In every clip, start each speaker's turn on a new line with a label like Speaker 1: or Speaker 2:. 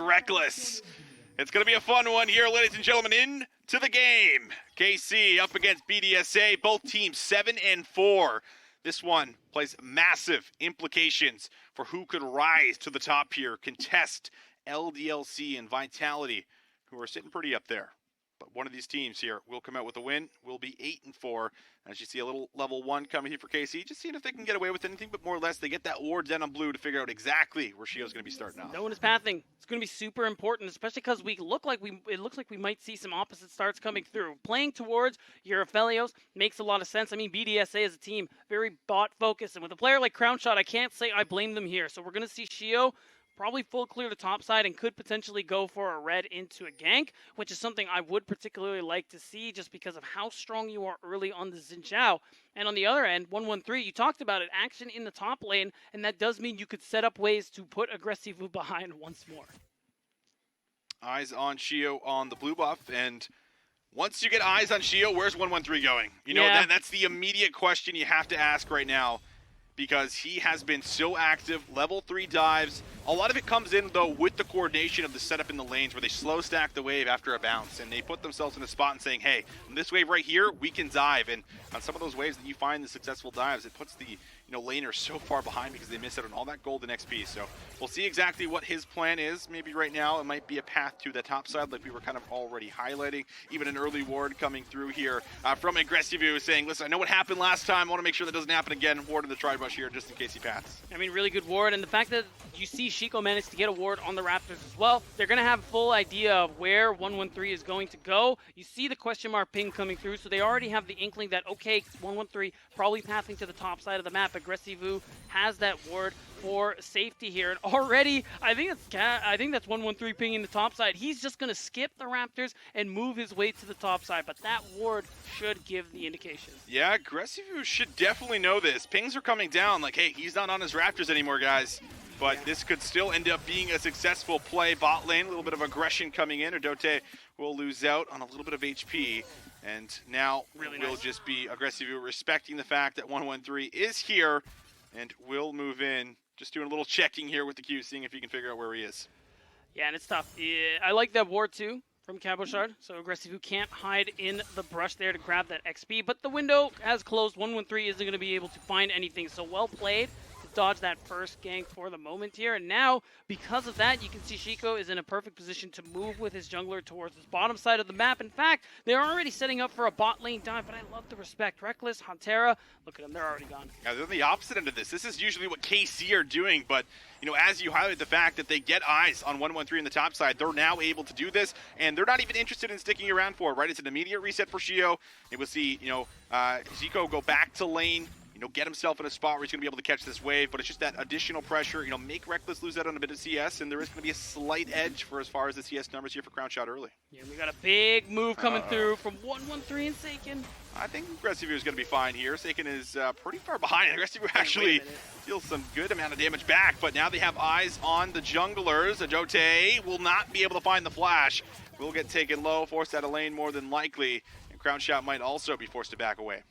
Speaker 1: Reckless. It's going to be a fun one here, ladies and gentlemen. Into the game. KC up against BDSA. Both teams 7-4. This one plays massive implications for who could rise to the top here, contest LDLC and Vitality, who are sitting pretty up there. But one of these teams here will come out with a win. We'll be 8-4. As you see, a little level 1 coming here for KC. Just seeing if they can get away with anything, but more or less they get that ward down on blue to figure out exactly where Shio's going to be starting off.
Speaker 2: No one is pathing. It's going to be super important, especially because it looks like we might see some opposite starts coming through. Playing towards your Aphelios makes a lot of sense. I mean, BDSA as a team, very bot focused, and with a player like Crownshot, I can't say I blame them here. So we're going to see Shio probably full clear the top side and could potentially go for a red into a gank, which is something I would particularly like to see just because of how strong you are early on the Xin Zhao. And on the other end, 113, you talked about it, action in the top lane, and that does mean you could set up ways to put Aggressivu behind once more.
Speaker 1: Eyes on Shio on the blue buff, and once you get eyes on Shio, where's 113 going? You know, that's the immediate question you have to ask right now, because he has been so active, level 3 dives. A lot of it comes in, though, with the coordination of the setup in the lanes where they slow stack the wave after a bounce, and they put themselves in a spot and saying, hey, on this wave right here, we can dive. And on some of those waves that you find the successful dives, it puts the laners so far behind because they miss out on all that golden XP. So we'll see exactly what his plan is. Maybe right now it might be a path to the top side like we were kind of already highlighting. Even an early ward coming through here from Aggressivu saying, listen, I know what happened last time. I want to make sure that doesn't happen again. Ward in the tri-brush here just in case he paths.
Speaker 2: I mean, really good ward. And the fact that you see Shiko managed to get a ward on the Raptors as well, they're going to have a full idea of where 113 is going to go. You see the question mark ping coming through, so they already have the inkling that, okay, 113 probably pathing to the top side of the map. Aggressivu has that ward for safety here, and already I think that's 113 pinging the top side. He's just going to skip the Raptors and move his way to the top side, but that ward should give the indication.
Speaker 1: Yeah, Aggressivu should definitely know this. Pings are coming down like, hey, he's not on his Raptors anymore, guys. But this could still end up being a successful play. Bot lane, a little bit of aggression coming in. Adote will lose out on a little bit of HP. And now will just be Aggressivu respecting the fact that 113 is here and will move in. Just doing a little checking here with the Q, seeing if he can figure out where he is.
Speaker 2: Yeah, and it's tough. Yeah, I like that ward too from Cabochard. So Aggressivu can't hide in the brush there to grab that XP. But the window has closed. 113 isn't going to be able to find anything. So well played to dodge that first gank for the moment here. And now, because of that, you can see Shiko is in a perfect position to move with his jungler towards his bottom side of the map. In fact, they're already setting up for a bot lane dive, but I love the respect. Reckless, Huntera, look at them, they're already gone.
Speaker 1: Yeah, they're the opposite end of this. This is usually what KC are doing, but as you highlight the fact that they get eyes on 113 in the top side, they're now able to do this, and they're not even interested in sticking around for it, right? It's an immediate reset for Shio. And we'll see, Zico go back to lane, get himself in a spot where he's going to be able to catch this wave, but it's just that additional pressure, make Reckless lose out on a bit of CS, and there is going to be a slight edge for as far as the CS numbers here for Crownshot early.
Speaker 2: Yeah, we got a big move coming through from 113 and Seiken.
Speaker 1: I think Aggressivu is going to be fine here. Seiken is pretty far behind. Aggressivu actually deals some good amount of damage back, but now they have eyes on the junglers. Ajote will not be able to find the flash. Will get taken low, forced out of lane more than likely, and Crownshot might also be forced to back away.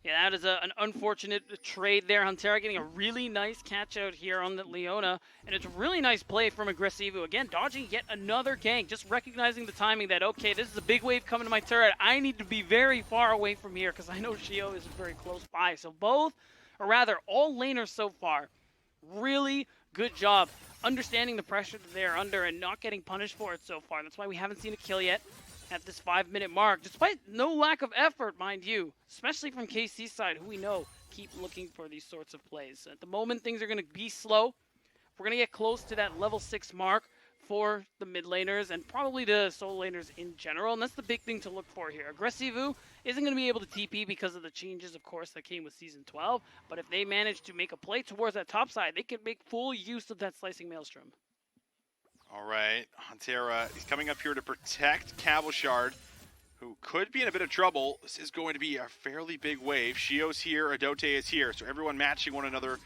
Speaker 2: Yeah, that is an unfortunate trade there. Huntera getting a really nice catch out here on the Leona, and it's a really nice play from Aggressivu. Again, dodging yet another gank, just recognizing the timing that, okay, this is a big wave coming to my turret. I need to be very far away from here because I know Shio is very close by. So both, or rather all laners so far, really good job understanding the pressure that they're under and not getting punished for it so far. That's why we haven't seen a kill yet at this 5-minute mark, despite no lack of effort, mind you, especially from KC's side, who we know keep looking for these sorts of plays. At the moment, things are going to be slow. We're going to get close to that level 6 mark for the mid laners and probably the solo laners in general, and that's the big thing to look for here. Aggressivu isn't going to be able to TP because of the changes, of course, that came with Season 12, but if they manage to make a play towards that top side, they can make full use of that Slicing Maelstrom.
Speaker 1: All right, Huntera is coming up here to protect Cabochard, who could be in a bit of trouble. This is going to be a fairly big wave. Shio's here, Adote is here, so everyone matching one another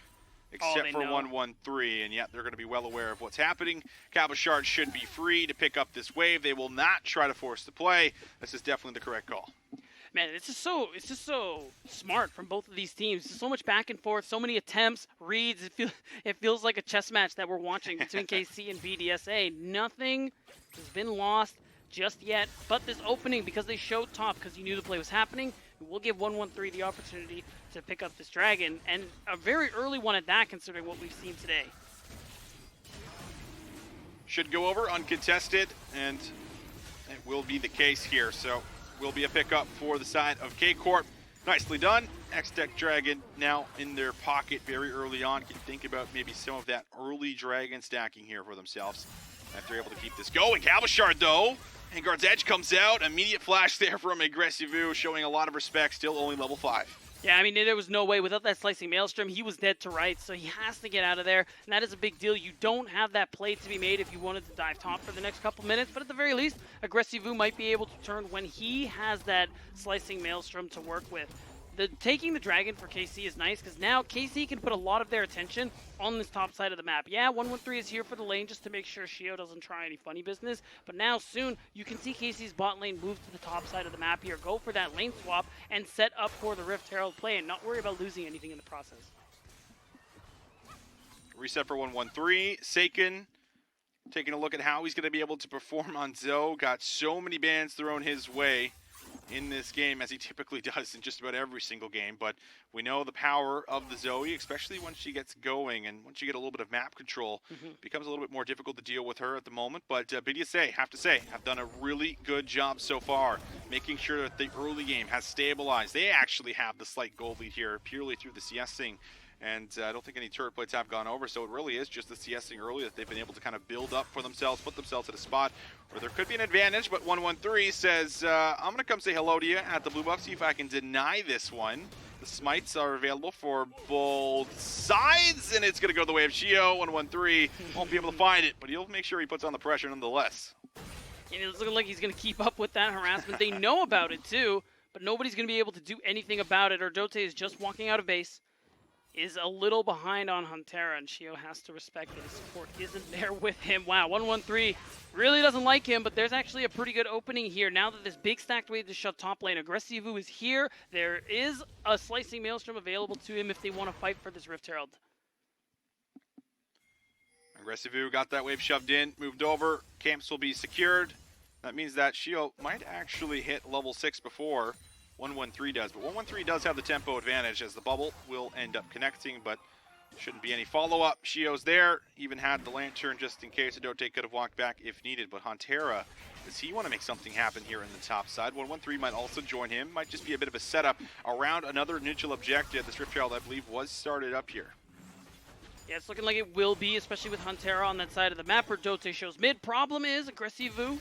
Speaker 1: except for 113, and yet they're going to be well aware of what's happening. Cabochard should be free to pick up this wave. They will not try to force the play. This is definitely the correct call.
Speaker 2: Man, it's just so smart from both of these teams. There's so much back and forth, so many attempts, reads. It feels like a chess match that we're watching between KC and BDSA. Nothing has been lost just yet, but this opening, because they showed top, because you knew the play was happening, we'll give 113 the opportunity to pick up this dragon, and a very early one at that, considering what we've seen today.
Speaker 1: Should go over uncontested, and it will be the case here. So will be a pickup for the side of K-Corp. Nicely done. X-Tech Dragon now in their pocket very early on. Can think about maybe some of that early Dragon stacking here for themselves if they're able to keep this going. Cabochard though, Vanguard's Edge comes out. Immediate flash there from Aggressivu, showing a lot of respect. Still only level 5.
Speaker 2: Yeah, I mean, there was no way. Without that slicing Maelstrom, he was dead to rights, so he has to get out of there, and that is a big deal. You don't have that play to be made if you wanted to dive top for the next couple minutes, but at the very least, Aggressivu might be able to turn when he has that slicing Maelstrom to work with. Taking the dragon for KC is nice, because now KC can put a lot of their attention on this top side of the map. Yeah, 113 is here for the lane just to make sure Shio doesn't try any funny business, but now soon you can see KC's bot lane move to the top side of the map here, go for that lane swap, and set up for the Rift Herald play and not worry about losing anything in the process.
Speaker 1: Reset for 113. Seiken taking a look at how he's going to be able to perform on Zoe. Got so many bans thrown his way in this game, as he typically does in just about every single game, but we know the power of the Zoe, especially when she gets going, and once you get a little bit of map control, it becomes a little bit more difficult to deal with her at the moment. But BDSA, have to say, have done a really good job so far, making sure that the early game has stabilized. They actually have the slight gold lead here purely through the CSing, and I don't think any turret plates have gone over, so it really is just the CSing early that they've been able to kind of build up for themselves, put themselves at a spot where there could be an advantage. But 113 says, I'm going to come say hello to you at the blue buff, see if I can deny this one. The smites are available for both sides, and it's going to go the way of Shio. 113 won't be able to find it, but he'll make sure he puts on the pressure nonetheless.
Speaker 2: And it's looking like he's going to keep up with that harassment. They know about it too, but nobody's going to be able to do anything about it. Dote is just walking out of base. Is a little behind on Huntera, and Shio has to respect that his support isn't there with him. Wow, 113 really doesn't like him, but there's actually a pretty good opening here. Now that this big stacked wave to shut top lane, Aggressivu is here. There is a slicing Maelstrom available to him if they want to fight for this Rift Herald.
Speaker 1: Aggressivu got that wave shoved in, moved over. Camps will be secured. That means that Shio might actually hit level 6 before 113 does, but 113 does have the tempo advantage, as the bubble will end up connecting, but shouldn't be any follow-up. Shio's there, even had the lantern just in case Adote could have walked back if needed, but Huntera, does he want to make something happen here in the top side? 113 might also join him, might just be a bit of a setup around another neutral objective. This Rift Herald, I believe, was started up here.
Speaker 2: Yeah, it's looking like it will be, especially with Huntera on that side of the map. Dote shows mid. Problem is, Aggressivu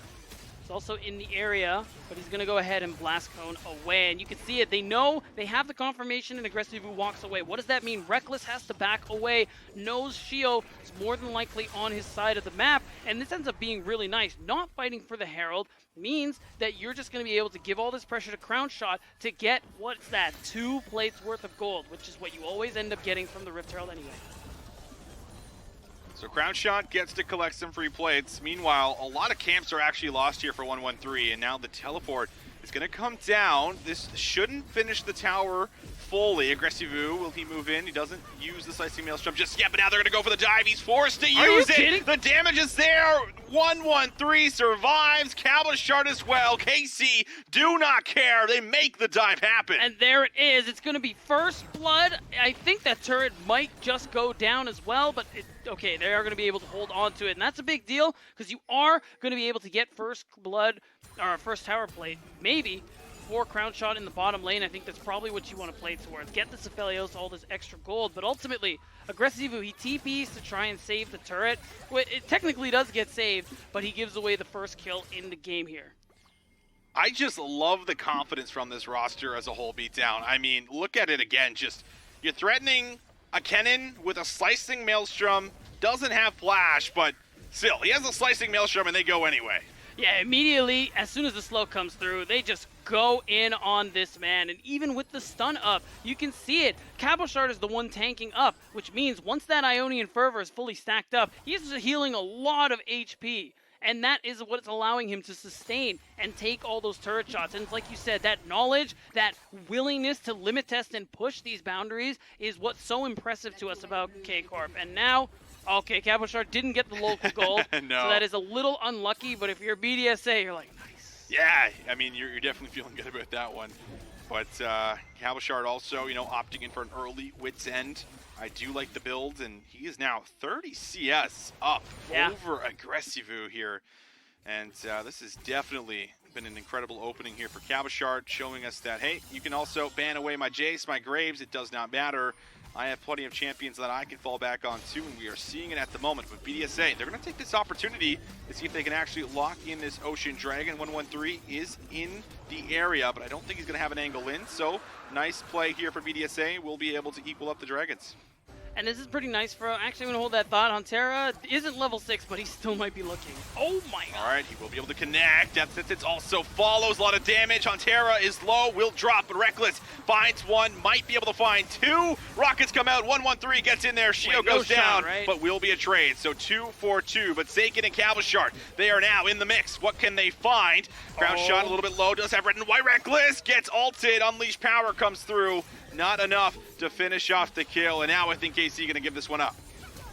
Speaker 2: is also in the area, but he's going to go ahead and blast cone away. And you can see it. They know they have the confirmation, and Aggressivu walks away. What does that mean? Reckless has to back away. Knows Shio is more than likely on his side of the map. And this ends up being really nice. Not fighting for the Herald means that you're just going to be able to give all this pressure to Crown Shot to get, what's that, 2 plates worth of gold, which is what you always end up getting from the Rift Herald anyway.
Speaker 1: So Crown Shot gets to collect some free plates. Meanwhile, a lot of camps are actually lost here for 113, and now the teleport is going to come down. This shouldn't finish the tower fully. Aggressivu, will he move in? He doesn't use the slicing Maelstrom just yet, but now they're going to go for the dive. He's forced to use it.
Speaker 2: Kidding?
Speaker 1: The damage is there. 113 survives. Cabochard as well. KC do not care. They make the dive happen.
Speaker 2: And there it is. It's going to be first blood. I think that turret might just go down as well, but okay, they are going to be able to hold on to it. And that's a big deal, because you are going to be able to get first blood, or first tower plate, maybe, for Crown Shot in the bottom lane. I think that's probably what you want to play towards. Get the Cephalios, all this extra gold, but ultimately, Aggressivu, he TPs to try and save the turret. It technically does get saved, but he gives away the first kill in the game here.
Speaker 1: I just love the confidence from this roster as a whole, Beatdown. I mean, look at it again. Just, you're threatening a Kennen with a slicing Maelstrom, doesn't have flash, but still, he has a slicing Maelstrom and they go anyway.
Speaker 2: Yeah, immediately, as soon as the slow comes through, they just go in on this man. And even with the stun up, you can see it. Cabochard is the one tanking up, which means once that Ionian Fervor is fully stacked up, he's healing a lot of HP. and that is what's allowing him to sustain and take all those turret shots. And like you said, that knowledge, that willingness to limit test and push these boundaries is what's so impressive to us about K-Corp. And now, okay, Cabochard didn't get the local gold,
Speaker 1: No.
Speaker 2: so that is a little unlucky, but if you're BDSA, you're like, nice.
Speaker 1: Yeah, I mean, you're definitely feeling good about that one. But Cabochard also, you know, opting in for an early Wits End. I do like the build, and he is now 30 CS up over Aggressivu here. And this has definitely been an incredible opening here for Cabochard, showing us that, hey, you can also ban away my Jace, my Graves, it does not matter. I have plenty of champions that I can fall back on too, and we are seeing it at the moment. But BDSA, they're going to take this opportunity to see if they can actually lock in this Ocean Dragon. 113 is in the area, but I don't think he's going to have an angle in. So nice play here for BDSA. We'll be able to equal up the Dragons.
Speaker 2: And this is pretty nice for, actually I'm going to hold that thought. Huntera isn't level 6, but he still might be looking. Oh my god.
Speaker 1: All right, he will be able to connect. Death Sentence also follows. A lot of damage. Huntera is low, will drop, but Reckless finds one, might be able to find two. Rockets come out, 113 gets in there. Shio goes down,
Speaker 2: right?
Speaker 1: But will be a trade. So 2 for 2, but Zakin and Cabochard, they are now in the mix. What can they find? Ground shot a little bit low, does have red and white. Reckless gets ulted, Unleash Power comes through. Not enough to finish off the kill, and now I think KC going to give this one up.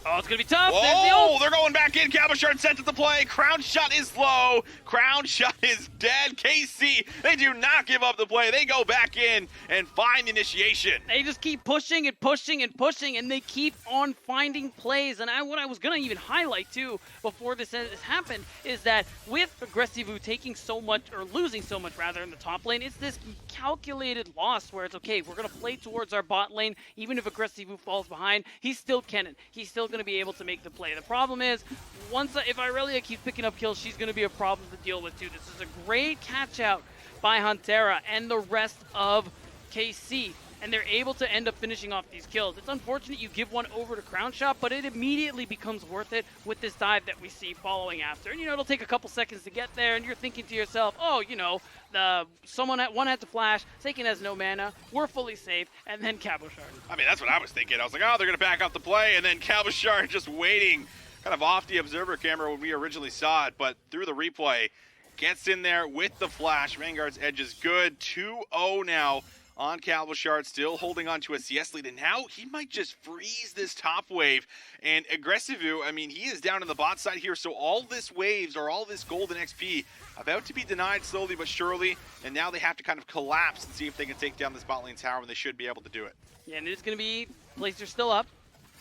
Speaker 2: Oh, it's going to be tough.
Speaker 1: Oh, they're going back in. Cabochard sent it to play. Crown shot is low. Crown shot is dead. KC, they do not give up the play. They go back in and find initiation.
Speaker 2: They just keep pushing and pushing and pushing, and they keep on finding plays. And what I was going to even highlight, too, before this happened, is that with Aggressivu taking so much, or losing so much, rather, in the top lane, it's this calculated loss where it's, okay, we're going to play towards our bot lane. Even if Aggressivu falls behind, he's still Kennen. He's still going to be able to make the play. The problem is, if Irelia keeps picking up kills, she's going to be a problem to deal with too. This is a great catch out by Huntera and the rest of KC, and they're able to end up finishing off these kills. It's unfortunate you give one over to Crown Shot, but it immediately becomes worth it with this dive that we see following after. And you know, it'll take a couple seconds to get there, and you're thinking to yourself, oh, you know, one had to flash, Zakin has no mana, we're fully safe, and then Cabochard.
Speaker 1: I mean, that's what I was thinking. I was like, oh, they're going to back up the play, and then Cabochard just waiting kind of off the observer camera when we originally saw it, but through the replay, gets in there with the flash. Vanguard's edge is good. 2-0 now on Cabochard, still holding on to a CS lead, and now he might just freeze this top wave. And Aggressivu, I mean, he is down in the bot side here, so all this waves, or all this golden XP, about to be denied slowly but surely, and now they have to kind of collapse and see if they can take down this bot lane tower, and they should be able to do it.
Speaker 2: Yeah, and it's going to be, plays are still up,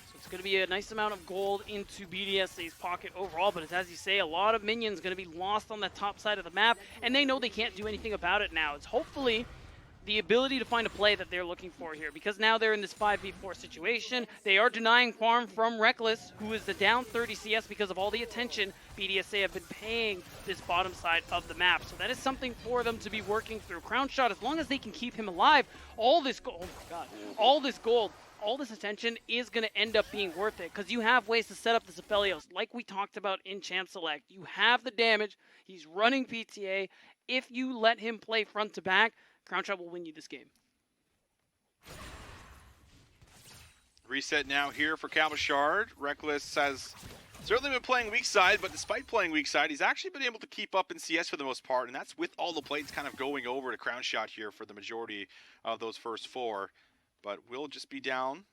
Speaker 2: so it's going to be a nice amount of gold into BDSA's pocket overall, but as you say, a lot of minions going to be lost on that top side of the map, and they know they can't do anything about it now. It's hopefully the ability to find a play that they're looking for here, because now they're in this 5v4 situation. They are denying farm from Reckless, who is the down 30 CS because of all the attention BDSA have been paying this bottom side of the map. So that is something for them to be working through. Crown Shot, as long as they can keep him alive, all this gold, oh my god, all this gold, all this attention is going to end up being worth it, because you have ways to set up the Aphelios, like we talked about in Champ Select. You have the damage, he's running PTA. If you let him play front to back, Crown Shot will win you this game.
Speaker 1: Reset now here for Cabochard. Reckless has certainly been playing weak side, but despite playing weak side, he's actually been able to keep up in CS for the most part, and that's with all the plates kind of going over to Crown Shot here for the majority of those first four. But we'll just be down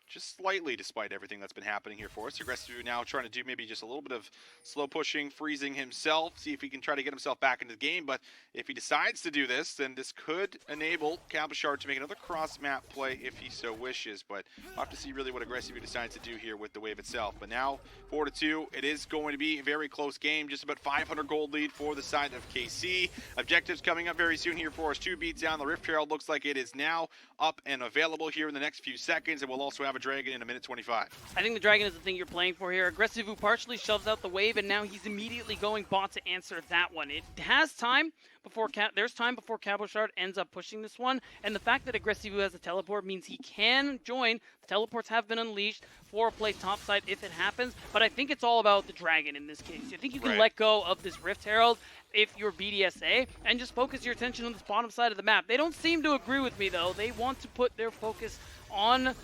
Speaker 1: just slightly despite everything that's been happening here for us. Aggressivu now trying to do maybe just a little bit of slow pushing, freezing himself, see if he can try to get himself back into the game. But if he decides to do this, then this could enable Cabochard to make another cross-map play if he so wishes. But we'll have to see really what Aggressivu decides to do here with the wave itself. But now 4-2, it is going to be a very close game, just about 500 gold lead for the side of KC. Objectives coming up very soon here for us. 2 beats down. The Rift Herald looks like it is now up and available here in the next few seconds, and we'll also have a Dragon in a minute 25.
Speaker 2: I think the Dragon is the thing you're playing for here. Aggressivu partially shoves out the wave, and now he's immediately going bot to answer that one. It has time before there's time before Cabochard ends up pushing this one, and the fact that Aggressivu has a teleport means he can join. The teleports have been unleashed for a play topside if it happens, but I think it's all about the Dragon in this case. I think you can let go of this Rift Herald if you're BDSA and just focus your attention on this bottom side of the map. They don't seem to agree with me though. They want to put their focus on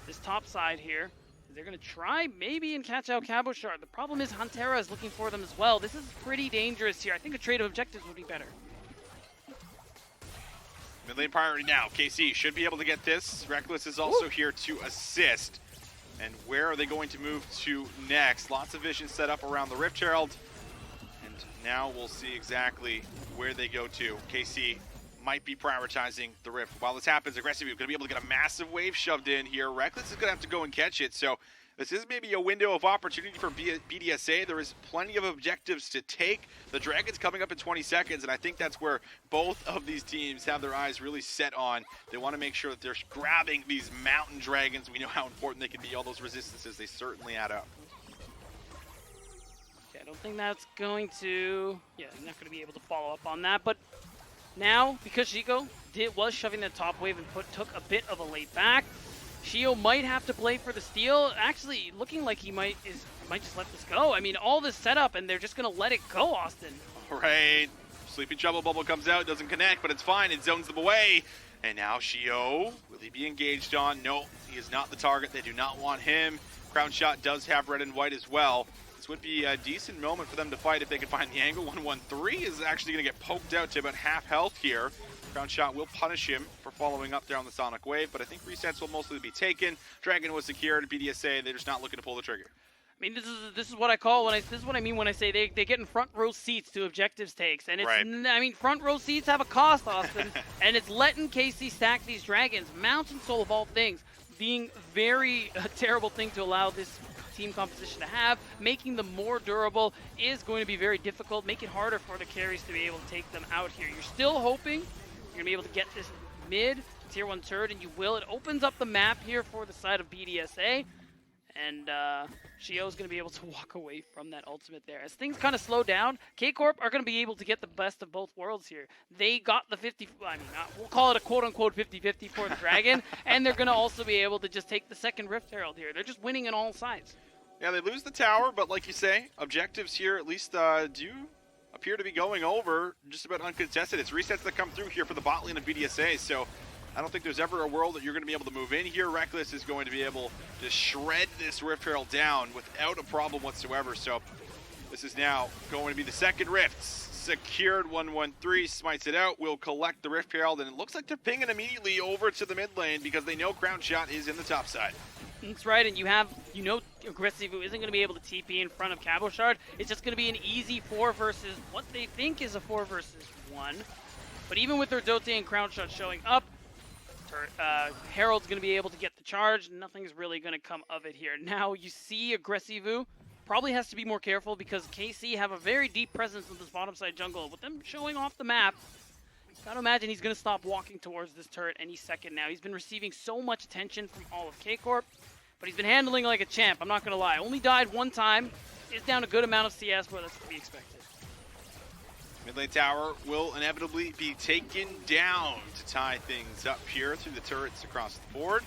Speaker 2: this top side here. They're going to try maybe and catch out Cabochard. The problem is Huntera is looking for them as well. This is pretty dangerous here. I think a trade of objectives would be better.
Speaker 1: Mid lane priority now. KC should be able to get this. Reckless is also here to assist. And where are they going to move to next? Lots of vision set up around the Rift Herald. And now we'll see exactly where they go to. KC might be prioritizing the Rift. While this happens, Aggressive is going to be able to get a massive wave shoved in here. Reckless is going to have to go and catch it. So this is maybe a window of opportunity for BDSA. There is plenty of objectives to take. The Dragon's coming up in 20 seconds, and I think that's where both of these teams have their eyes really set on. They want to make sure that they're grabbing these mountain dragons. We know how important they can be. All those resistances, they certainly add up.
Speaker 2: Okay, I don't think that's going to... Yeah, I'm not going to be able to follow up on that, but now, because Chico was shoving that top wave and took a bit of a late back, Shio might have to play for the steal. Actually, looking like he might just let this go. I mean, all this setup, and they're just going to let it go, Austin.
Speaker 1: Right. Sleepy Trouble Bubble comes out, doesn't connect, but it's fine. It zones them away. And now Shio, will he be engaged on? No, he is not the target. They do not want him. Crown Shot does have red and white as well. This would be a decent moment for them to fight if they can find the angle. 1-1-3 is actually going to get poked out to about half health here. Crown Shot will punish him for following up there on the Sonic Wave, but I think resets will mostly be taken. Dragon was secured. BDSA, they're just not looking to pull the trigger.
Speaker 2: I mean, this is what I call this is what I mean when I say they get in front row seats to objectives takes, and it's
Speaker 1: right.
Speaker 2: I mean, front row seats have a cost, Austin, and it's letting KC stack these dragons. Mountain Soul of all things being very terrible thing to allow this team composition to have. Making them more durable is going to be very difficult. Make it harder for the carries to be able to take them out here. You're still hoping you're going to be able to get this mid tier 1 turret, and you will. It opens up the map here for the side of BDSA, and Shio's going to be able to walk away from that ultimate there. As things kind of slow down, K-Corp are going to be able to get the best of both worlds here. They got the 50, I mean, we'll call it a quote-unquote 50-50 for the Dragon, and they're going to also be able to just take the second Rift Herald here. They're just winning on all sides.
Speaker 1: Yeah, they lose the tower, but like you say, objectives here at least do appear to be going over just about uncontested. It's resets that come through here for the bot lane of BDSA, so I don't think there's ever a world that you're going to be able to move in here. Reckless is going to be able to shred this Rift Herald down without a problem whatsoever, so this is now going to be the second Rift. Secured 1-1-3, smites it out, will collect the Rift Herald, and it looks like they're pinging immediately over to the mid lane because they know Crown Shot is in the top side.
Speaker 2: That's right, and you know Aggressive isn't going to be able to TP in front of Cabochard. It's just going to be an easy 4 versus what they think is a 4 versus 1. But even with their Dote and Crown Shot showing up, Herald's going to be able to get the charge. Nothing's really going to come of it here. Now you see Aggressive probably has to be more careful because KC have a very deep presence in this bottom side jungle. With them showing off the map, gotta imagine he's going to stop walking towards this turret any second now. He's been receiving so much attention from all of K-Corp, but he's been handling like a champ, I'm not going to lie. Only died one time, is down a good amount of CS, but that's to be expected.
Speaker 1: Mid lane tower will inevitably be taken down to tie things up here through the turrets across the board.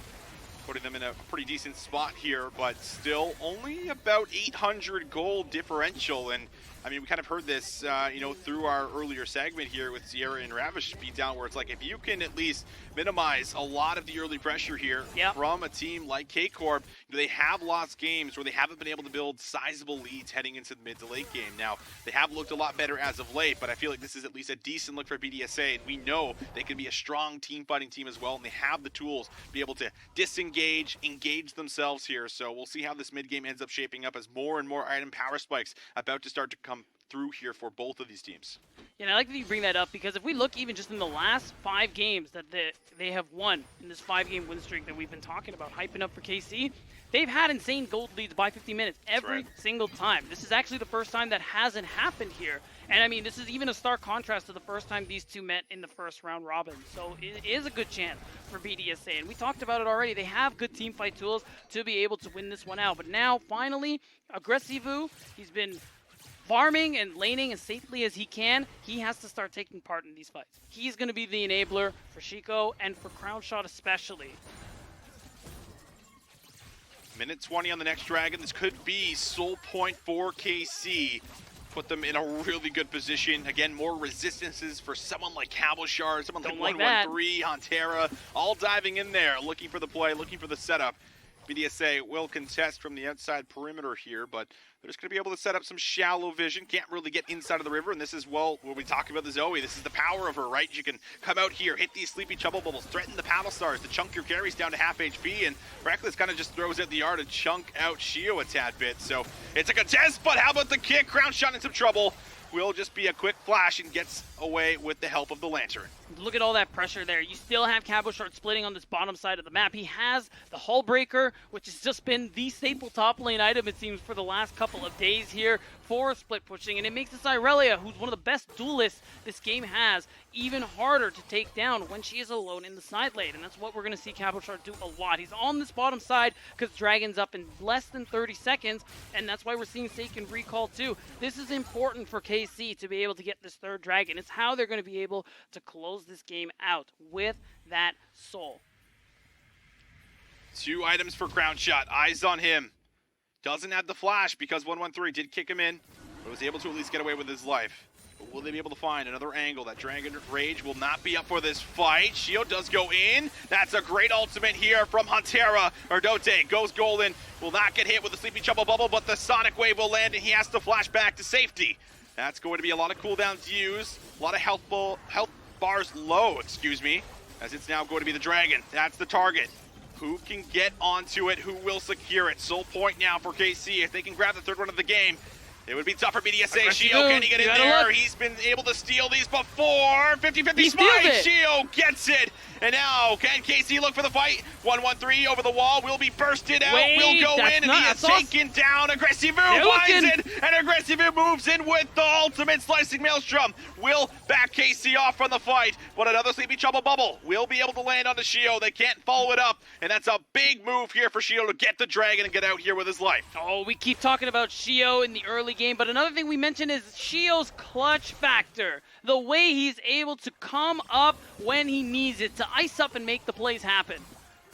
Speaker 1: Putting them in a pretty decent spot here, but still only about 800 gold differential. And I mean, we kind of heard this, through our earlier segment here with Sierra and Ravish beatdown, where it's like if you can at least minimize a lot of the early pressure here from a team like K-Corp, they have lost games where they haven't been able to build sizable leads heading into the mid to late game. Now, they have looked a lot better as of late, but I feel like this is at least a decent look for BDSA, and we know they can be a strong team fighting team as well, and they have the tools to be able to disengage, engage themselves here. So we'll see how this mid game ends up shaping up as more and more item power spikes about to start to come through here for both of these teams.
Speaker 2: Yeah, and I like that you bring that up because if we look even just in the last 5 games that they have won in this 5-game win streak that we've been talking about, hyping up for KC, they've had insane gold leads by 50 minutes every single time. This is actually the first time that hasn't happened here. And I mean, this is even a stark contrast to the first time these two met in the first round robin. So it is a good chance for BDSA. And we talked about it already. They have good team fight tools to be able to win this one out. But now, finally, Aggressive, he's been farming and laning as safely as he can. He has to start taking part in these fights. He's going to be the enabler for Chico and for Crown Shot especially.
Speaker 1: Minute 20 on the next Dragon. This could be soul point for KC. Put them in a really good position. Again, more resistances for someone like Cabochard, someone like 1-1-3, Huntera, all diving in there, looking for the play, looking for the setup. BDSA will contest from the outside perimeter here, but they're just going to be able to set up some shallow vision. Can't really get inside of the river, and this is, well, when we talk about the Zoe, this is the power of her, right? You can come out here, hit these sleepy trouble bubbles, threaten the paddle stars to chunk your carries down to half HP, and Reckless kind of just throws out the R to chunk out Shio a tad bit. So it's a contest, but how about the kick? Crown shot in some trouble. Will just be a quick flash and gets away with the help of the Lantern.
Speaker 2: Look at all that pressure there. You still have Cabochard splitting on this bottom side of the map. He has the Hull Breaker, which has just been the staple top lane item, it seems, for the last couple of days here for split pushing. And it makes this Irelia, who's one of the best duelists this game has, even harder to take down when she is alone in the side lane. And that's what we're going to see Cabochard do a lot. He's on this bottom side because Dragon's up in less than 30 seconds, and that's why we're seeing Seiken recall too. This is important for KC to be able to get this third Dragon. It's how they're going to be able to close this game out with that soul.
Speaker 1: 2 items for Crown Shot. Eyes on him. Doesn't have the flash because 113 did kick him in, but was able to at least get away with his life. But will they be able to find another angle? That Dragon Rage will not be up for this fight. Shio does go in. That's a great ultimate here from Huntera. Dote goes golden. Will not get hit with the Sleepy Trouble Bubble, but the Sonic Wave will land and he has to flash back to safety. That's going to be a lot of cooldowns used. A lot of health bars low, as it's now going to be the Dragon. That's the target. Who can get onto it? Who will secure it? Soul point now for KC. If they can grab the third one of the game, it would be tough for BDSA. Shio, can he get in there? Look. He's been able to steal these before. 50-50 smite. Shio gets it. And now, can KC look for the fight? 113 over the wall. Will be bursted out. Will go in, and he is taken down. Aggressivu finds it, and Aggressivu moves in with the ultimate slicing maelstrom. Will back KC off from the fight, but another Sleepy Trouble Bubble will be able to land onto Shio. They can't follow it up, and that's a big move here for Shio to get the Dragon and get out here with his life.
Speaker 2: Oh, we keep talking about Shio in the early game, but another thing we mentioned is Shio's clutch factor. The way he's able to come up when he needs it, to ice up and make the plays happen.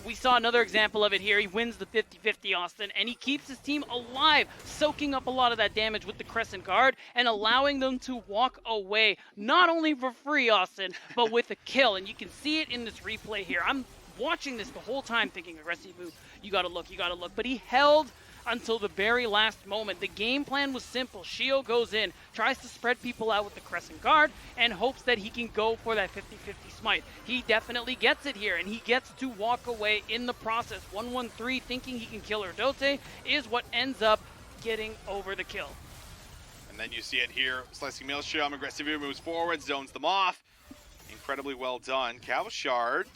Speaker 2: We saw another example of it here. He wins the 50-50, Austin, and he keeps his team alive, soaking up a lot of that damage with the Crescent Guard and allowing them to walk away, not only for free, Austin, but with a kill. And you can see it in this replay here. I'm watching this the whole time thinking, Aggressivu, you gotta look. But he held until the very last moment. The game plan was simple. Shio goes in, tries to spread people out with the Crescent Guard, and hopes that he can go for that 50-50 smite. He definitely gets it here, and he gets to walk away in the process. 113 thinking he can kill Dote is what ends up getting over the kill.
Speaker 1: And then you see it here. Slicing Maelstrom. Aggressivu moves forward, zones them off. Incredibly well done. Cabochard,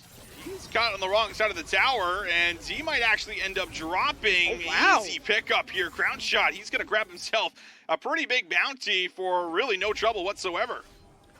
Speaker 1: he's caught on the wrong side of the tower, and he might actually end up dropping.
Speaker 2: Oh, wow.
Speaker 1: Easy pickup here. Crown Shot. He's going to grab himself a pretty big bounty for really no trouble whatsoever.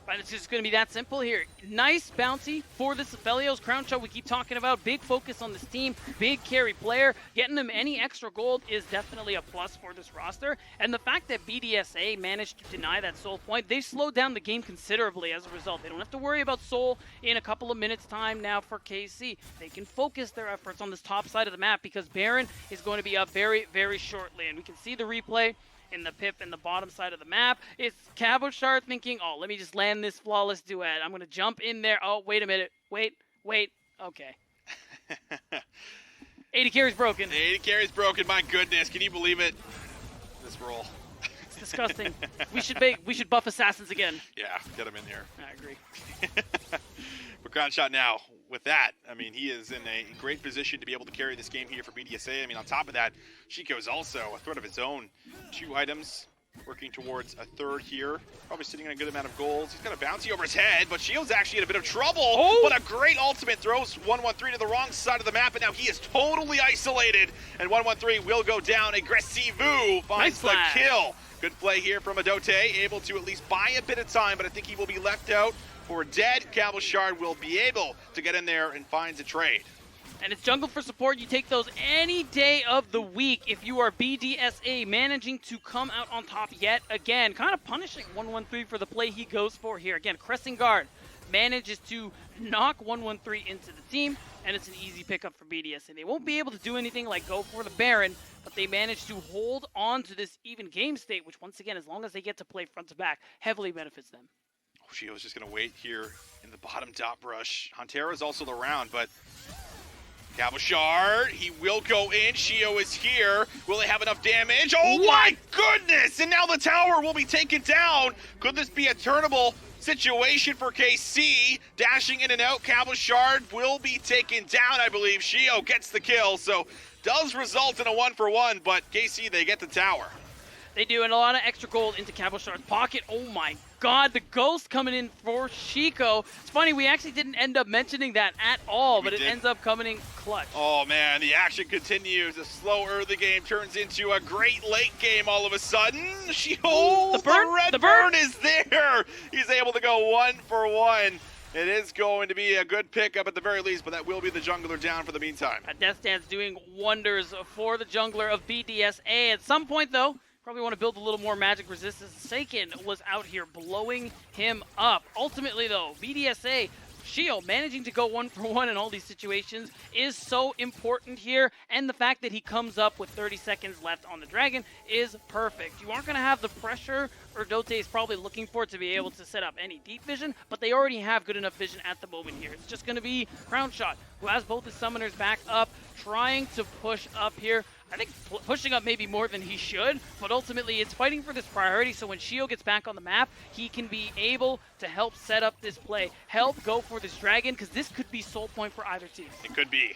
Speaker 2: But it's just going to be that simple here. Nice bounty for this Aphelios Crown Shot we keep talking about. Big focus on this team. Big carry player. Getting them any extra gold is definitely a plus for this roster. And the fact that BDSA managed to deny that soul point, they slowed down the game considerably as a result. They don't have to worry about soul in a couple of minutes time now for KC. They can focus their efforts on this top side of the map because Baron is going to be up very, very shortly. And we can see the replay in the pip in the bottom side of the map. It's Cabochard thinking, oh, let me just land this flawless duet. I'm going to jump in there. Oh, wait a minute. Wait. Okay. 80 carries broken.
Speaker 1: 80 carries broken. My goodness. Can you believe it? This roll.
Speaker 2: It's disgusting. We should buff assassins again.
Speaker 1: Yeah, get him in here.
Speaker 2: I agree.
Speaker 1: But Crown Shot now, with that, I mean, he is in a great position to be able to carry this game here for BDSA. I mean, on top of that, Chico's also a threat of his own. 2 items, working towards a third here. Probably sitting on a good amount of goals. He's got a bounty over his head, but Shio's actually in a bit of trouble.
Speaker 2: Oh!
Speaker 1: But a great ultimate throws 113 to the wrong side of the map, and now he is totally isolated. And 113 will go down. Aggressivu finds the kill. Good play here from Dote, able to at least buy a bit of time, but I think he will be left out for dead. Cabochard will be able to get in there and finds a trade.
Speaker 2: And it's jungle for support. You take those any day of the week if you are BDSA, managing to come out on top yet again. Kind of punishing 113 for the play he goes for here. Again, Crescent Guard manages to knock 113 into the team, and it's an easy pickup for BDSA. They won't be able to do anything like go for the Baron, but they manage to hold on to this even game state, which once again, as long as they get to play front to back, heavily benefits them.
Speaker 1: Shio's just going to wait here in the bottom top rush. Huntera is also the round, but Cabochard, he will go in. Shio is here. Will they have enough damage? Oh my goodness! And now the tower will be taken down. Could this be a turnable situation for KC? Dashing in and out, Cabochard will be taken down, I believe. Shio gets the kill, so does result in a 1-for-1, but KC, they get the tower.
Speaker 2: They do, and a lot of extra gold into Cabochard's pocket. Oh my god, the ghost coming in for Chico. It's funny, we actually didn't end up mentioning that at all, but it ends up coming in clutch.
Speaker 1: Oh man, the action continues. A slow early game turns into a great late game all of a sudden. The burn is there. He's able to go 1-for-1. It is going to be a good pickup at the very least, but that will be the jungler down for the meantime.
Speaker 2: Death Dance doing wonders for the jungler of BDSA. At some point, though, probably want to build a little more magic resistance. Seiken was out here blowing him up. Ultimately, though, BDSA, Shio managing to go 1-for-1 in all these situations is so important here, and the fact that he comes up with 30 seconds left on the dragon is perfect. You aren't going to have the pressure Erdote is probably looking for to be able to set up any deep vision, but they already have good enough vision at the moment here. It's just going to be Crown Shot, who has both his summoners back up, trying to push up here. I think pushing up maybe more than he should, but ultimately it's fighting for this priority, so when Shio gets back on the map, he can be able to help set up this play, help go for this dragon, because this could be soul point for either team.
Speaker 1: It could be.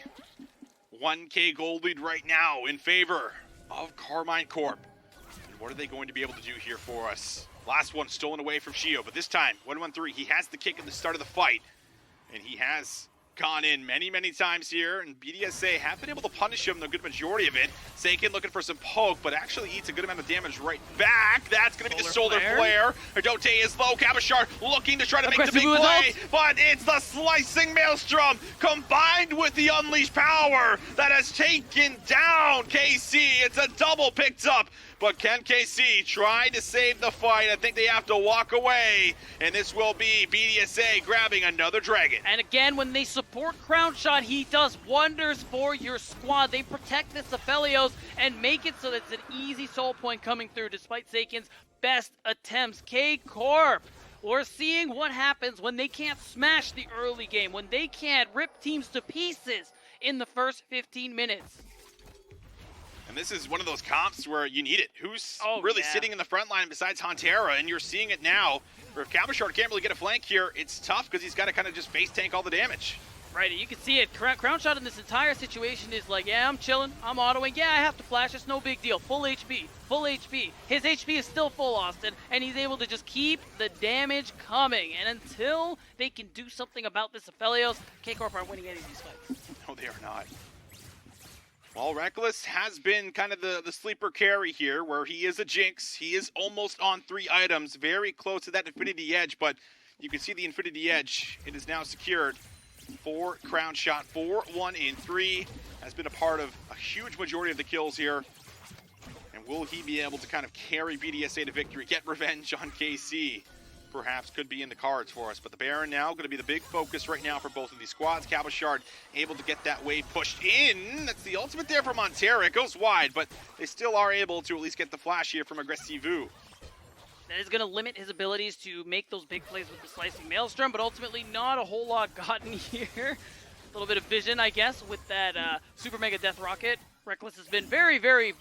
Speaker 1: 1K gold lead right now in favor of Karmine Corp. And what are they going to be able to do here for us? Last one stolen away from Shio, but this time, 1-1-3, he has the kick at the start of the fight, and he has gone in many, many times here, and BDSA have been able to punish him the good majority of it. Seiken looking for some poke, but actually eats a good amount of damage right back. That's going to be the solar flare. Erdote is low. Cabochard looking to try to make the big play, but it's the slicing maelstrom combined with the unleashed power that has taken down KC. It's a double picked up. But can KC try to save the fight? I think they have to walk away, and this will be BDSA grabbing another dragon.
Speaker 2: And again, when they support Crown Shot, he does wonders for your squad. They protect this Aphelios and make it so that it's an easy soul point coming through despite Seiken's best attempts. K-Corp, we're seeing what happens when they can't smash the early game, when they can't rip teams to pieces in the first 15 minutes.
Speaker 1: And this is one of those comps where you need it. Who's really sitting in the front line besides Hantera? And you're seeing it now. Where if Cabochard can't really get a flank here, it's tough because he's got to kind of just face tank all the damage.
Speaker 2: Right, you can see it. Crown Shot in this entire situation is like, yeah, I'm chilling, I'm autoing, yeah, I have to flash, it's no big deal. Full HP, full HP. His HP is still full, Austin, and he's able to just keep the damage coming. And until they can do something about this Aphelios, K-Corp aren't winning any of these fights.
Speaker 1: No, they are not. Well, Reckless has been kind of the sleeper carry here, where he is a Jinx. He is almost on 3 items, very close to that Infinity Edge, but you can see the Infinity Edge. It is now secured for Crown Shot. 4-1 in 3, has been a part of a huge majority of the kills here. And will he be able to kind of carry BDSA to victory, get revenge on KC? Perhaps could be in the cards for us, but the Baron now going to be the big focus right now for both of these squads. Cabochard able to get that wave pushed in. That's the ultimate there from Montera. It goes wide, but they still are able to at least get the flash here from Aggressivu.
Speaker 2: That is going to limit his abilities to make those big plays with the slicing maelstrom, but ultimately not a whole lot gotten here. A little bit of vision, I guess, with that Super Mega Death Rocket. Reckless has been very, very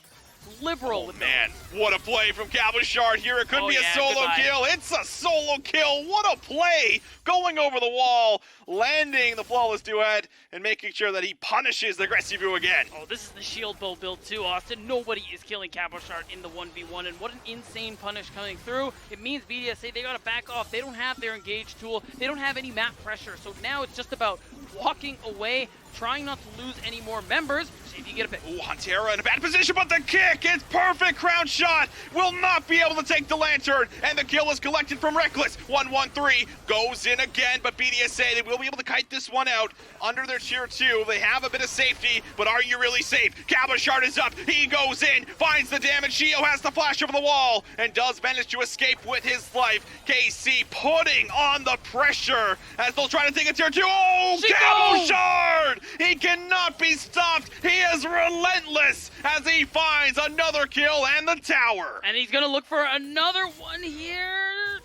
Speaker 2: liberal with
Speaker 1: man, what a play from Cabochard here. It could be a solo kill. It's a solo kill. What a play. Going over the wall, landing the flawless duet, and making sure that he punishes the Aggressivu again.
Speaker 2: Oh, this is the shield bow build too, Austin. Nobody is killing Cabochard in the 1v1, and what an insane punish coming through. It means BDSA, they got to back off. They don't have their engage tool. They don't have any map pressure, so now it's just about walking away, trying not to lose any more members. See if you get a bit.
Speaker 1: Ooh, Hantera in a bad position, but the kick, it's perfect. Crown Shot will not be able to take the lantern, and the kill is collected from Reckless. 1-1-3 goes in again, but BDSA, they will be able to kite this one out under their tier 2. They have a bit of safety, but are you really safe? Cabochard is up, he goes in, finds the damage. Shio has the flash over the wall, and does manage to escape with his life. KC putting on the pressure as they'll try to take a tier 2. Oh, Cabochard! He cannot be stopped. He is relentless as he finds another kill and the tower.
Speaker 2: And he's going to look for another one here.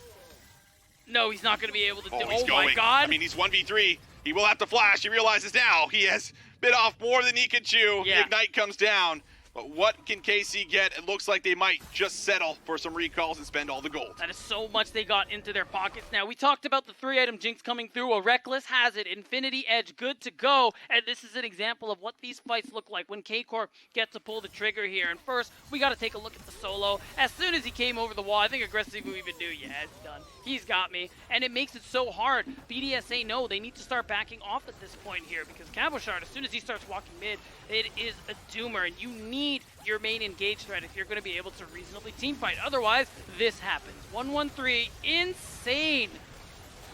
Speaker 2: No, he's not going to be able to do it.
Speaker 1: Oh
Speaker 2: my God.
Speaker 1: I mean, he's 1v3. He will have to flash. He realizes now he has bit off more than he can chew.
Speaker 2: Yeah.
Speaker 1: The Ignite comes down. But what can KC get? It looks like they might just settle for some recalls and spend all the gold.
Speaker 2: That is so much they got into their pockets now. We talked about the 3-item jinx coming through. A Reckless has it. Infinity Edge, good to go. And this is an example of what these fights look like when K-Corp gets to pull the trigger here. And first, we got to take a look at the solo. As soon as he came over the wall, I think Aggressive even knew, yeah, it's done. He's got me. And it makes it so hard. BDSA know they need to start backing off at this point here because Cabochard, as soon as he starts walking mid, it is a doomer. And you need your main engage threat if you're going to be able to reasonably team fight. Otherwise, this happens. 1-1-3, insane.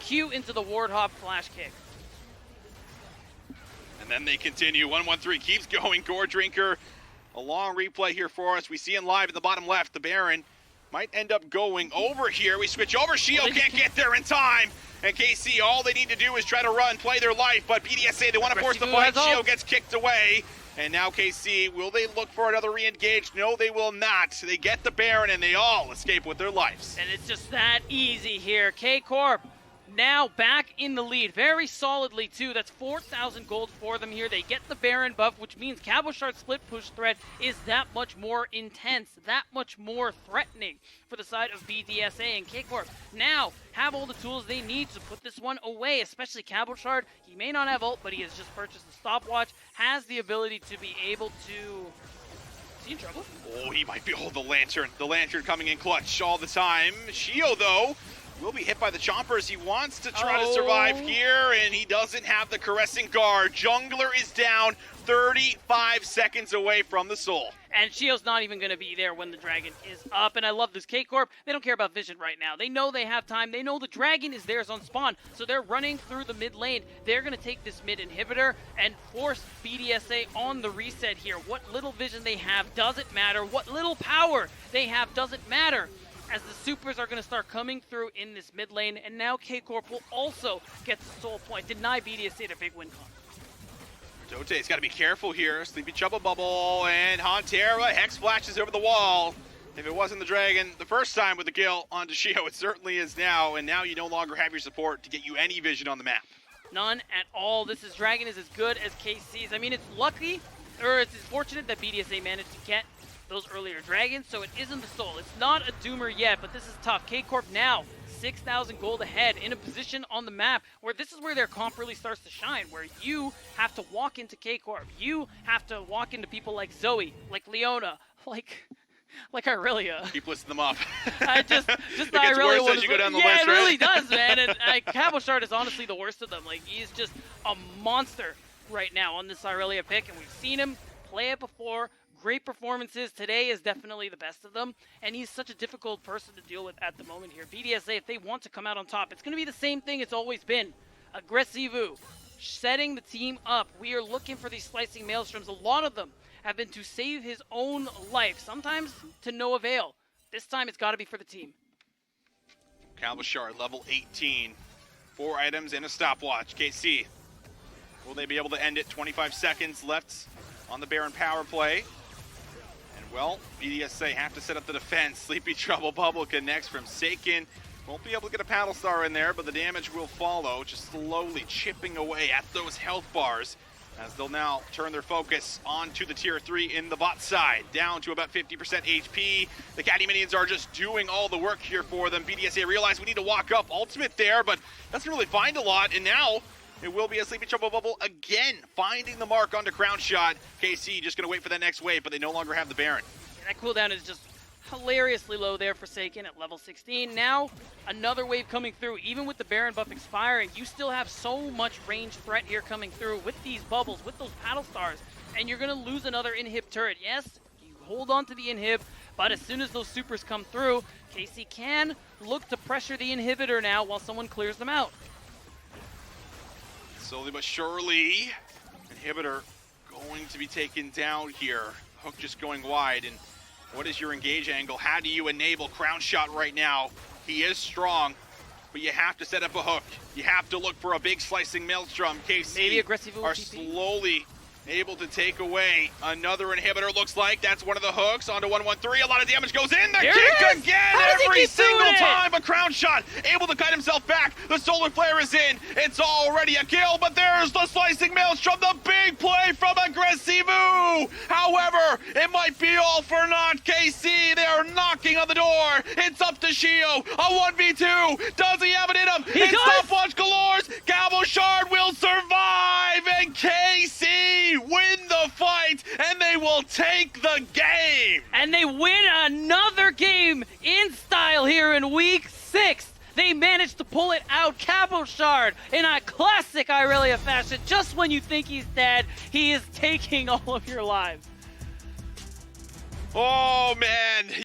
Speaker 2: Q into the Wardhop flash kick.
Speaker 1: And then they continue. 1-1-3 keeps going. Gore Drinker, a long replay here for us. We see him live at the bottom left. The Baron might end up going over here. We switch over. Shio can't get there in time. And KC, all they need to do is try to run, play their life. But BDSA, they want to force the fight. Shio gets kicked away. And now KC, will they look for another re-engage? No, they will not. They get the Baron and they all escape with their lives.
Speaker 2: And it's just that easy here. K-Corp now back in the lead, very solidly too. That's 4,000 gold for them here. They get the Baron buff, which means Cabochard's split push threat is that much more intense, that much more threatening for the side of BDSA. And K-Corp now have all the tools they need to put this one away, especially Cabochard. He may not have ult, but he has just purchased the stopwatch, has the ability to be able to... Is he in trouble?
Speaker 1: Oh, he might be. Oh, the Lantern. The Lantern coming in clutch all the time. Shio, though, will be hit by the chompers. He wants to try to survive here, and he doesn't have the caressing guard. Jungler is down, 35 seconds away from the soul.
Speaker 2: And Shio's not even going to be there when the dragon is up. And I love this. K-Corp, they don't care about vision right now. They know they have time. They know the dragon is theirs on spawn. So they're running through the mid lane. They're going to take this mid inhibitor and force BDSA on the reset here. What little vision they have doesn't matter. What little power they have doesn't matter, as the supers are going to start coming through in this mid lane. And now K-Corp will also get the soul point. Deny BDSA a big win con.
Speaker 1: Dote's got to be careful here. Sleepy Trouble Bubble and Hantera. Hex flashes over the wall. If it wasn't the dragon the first time with the kill onto Shio, it certainly is now. And now you no longer have your support to get you any vision on the map.
Speaker 2: None at all. This is dragon is as good as KC's. I mean, it's lucky, or it's fortunate that BDSA managed to get those earlier dragons, so it isn't the soul. It's not a doomer yet, but this is tough. K-Corp now 6,000 gold ahead in a position on the map where this is where their comp really starts to shine, where you have to walk into K-Corp. You have to walk into people like Zoe, like Leona, like Irelia.
Speaker 1: Keep listing them up.
Speaker 2: just the
Speaker 1: Irelia one. As you go down the list,
Speaker 2: it really does, man. And Cabochard is honestly the worst of them. Like, he's just a monster right now on this Irelia pick, and we've seen him play it before. Great performances. Today is definitely the best of them, and he's such a difficult person to deal with at the moment here. BDSA, if they want to come out on top, it's going to be the same thing it's always been. Aggressivu, setting the team up. We are looking for these slicing maelstroms. A lot of them have been to save his own life, sometimes to no avail. This time it's got to be for the team.
Speaker 1: Cabochard, level 18. 4 items and a stopwatch. KC, will they be able to end it? 25 seconds left on the Baron power play. Well, BDSA have to set up the defense. Sleepy Trouble Bubble connects from Seiken. Won't be able to get a paddle star in there, but the damage will follow, just slowly chipping away at those health bars as they'll now turn their focus onto the tier 3 in the bot side, down to about 50% HP. The Caddy Minions are just doing all the work here for them. BDSA realize we need to walk up. Ultimate there, but doesn't really find a lot, and now it will be a Sleepy Trouble Bubble again, finding the mark onto Crown Shot. KC just going to wait for that next wave, but they no longer have the Baron.
Speaker 2: And that cooldown is just hilariously low there for Seiken at level 16. Now, another wave coming through. Even with the Baron buff expiring, you still have so much range threat here coming through with these bubbles, with those paddle stars, and you're going to lose another inhib turret. Yes, you hold on to the inhib, but as soon as those supers come through, KC can look to pressure the inhibitor now while someone clears them out.
Speaker 1: Slowly but surely, inhibitor going to be taken down here. Hook just going wide, and what is your engage angle? How do you enable Crown Shot right now? He is strong, but you have to set up a hook. You have to look for a big slicing maelstrom. KC
Speaker 2: maybe aggressive
Speaker 1: are slowly able to take away another inhibitor. Looks like that's one of the hooks onto 113. A lot of damage goes in. The kick again every single time. A crown shot able to kite himself back. The solar flare is in. It's already a kill, but there's the slicing maelstrom. The big play from Aggressivu. However, it might be all for naught. KC, they are knocking on the door. It's up to Shio. A 1v2. Does he have it in him? It's stopwatch galores. Gavauchard will survive, and KC win the fight, and they will take the game.
Speaker 2: And they win another game in style here in week 6. They managed to pull it out. Gavauchard in a classic Irelia fashion. Just when you think he's dead, he is taking all of your lives.
Speaker 1: Oh, man.